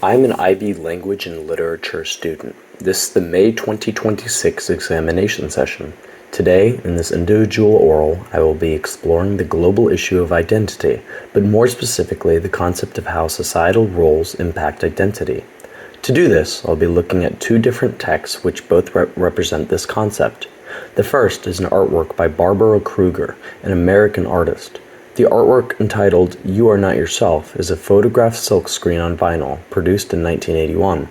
I'm an IB Language and Literature student. This is the May 2026 examination session. Today, in this individual oral, I will be exploring the global issue of identity, but more specifically the concept of how societal roles impact identity. To do this, I'll be looking at two different texts which both represent this concept. The first is an artwork by Barbara Kruger, an American artist. The artwork, entitled "You Are Not Yourself," is a photographed silkscreen on vinyl, produced in 1981.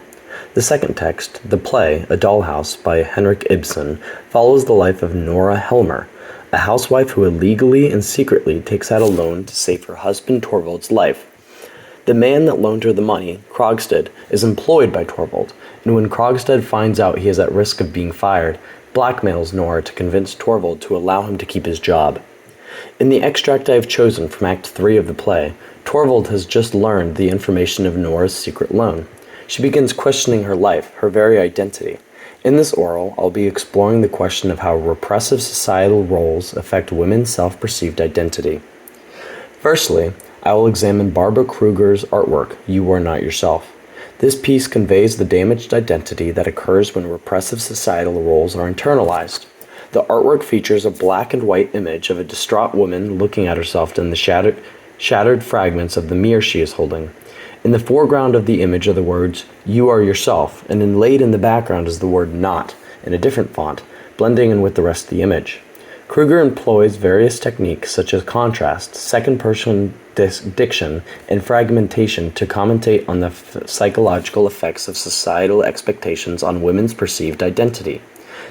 The second text, the play "A Dollhouse" by Henrik Ibsen, follows the life of Nora Helmer, a housewife who illegally and secretly takes out a loan to save her husband Torvald's life. The man that loaned her the money, Krogstad, is employed by Torvald, and when Krogstad finds out he is at risk of being fired, blackmails Nora to convince Torvald to allow him to keep his job. In the extract I have chosen from Act 3 of the play, Torvald has just learned the information of Nora's secret loan. She begins questioning her life, her very identity. In this oral, I'll be exploring the question of how repressive societal roles affect women's self-perceived identity. Firstly, I will examine Barbara Kruger's artwork, "You Are Not Yourself." This piece conveys the damaged identity that occurs when repressive societal roles are internalized. The artwork features a black and white image of a distraught woman looking at herself in the shattered fragments of the mirror she is holding. In the foreground of the image are the words, "You are yourself," and inlaid in the background is the word "not," in a different font, blending in with the rest of the image. Kruger employs various techniques such as contrast, second-person diction, and fragmentation to commentate on the psychological effects of societal expectations on women's perceived identity.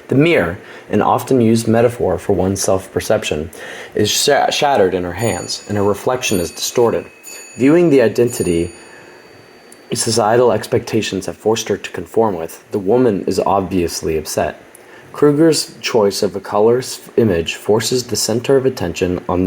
The mirror, an often used metaphor for one's self-perception, is shattered in her hands, and her reflection is distorted. Viewing the identity societal expectations have forced her to conform with, the woman is obviously upset. Kruger's choice of a color image forces the center of attention on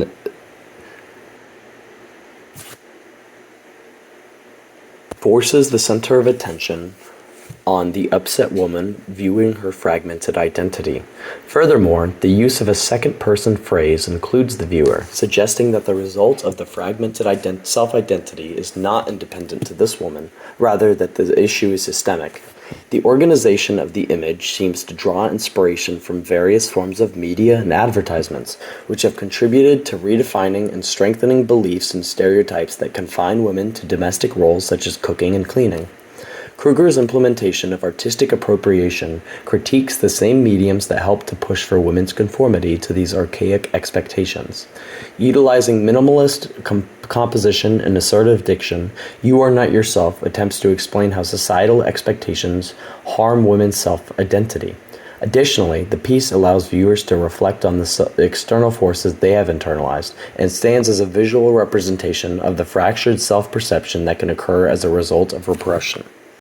the upset woman viewing her fragmented identity. Furthermore, the use of a second-person phrase includes the viewer, suggesting that the result of the fragmented self-identity is not independent to this woman, rather that the issue is systemic. The organization of the image seems to draw inspiration from various forms of media and advertisements, which have contributed to redefining and strengthening beliefs and stereotypes that confine women to domestic roles such as cooking and cleaning. Kruger's implementation of artistic appropriation critiques the same mediums that help to push for women's conformity to these archaic expectations. Utilizing minimalist composition and assertive diction, "You Are Not Yourself" attempts to explain how societal expectations harm women's self-identity. Additionally, the piece allows viewers to reflect on the external forces they have internalized, and stands as a visual representation of the fractured self-perception that can occur as a result of repression.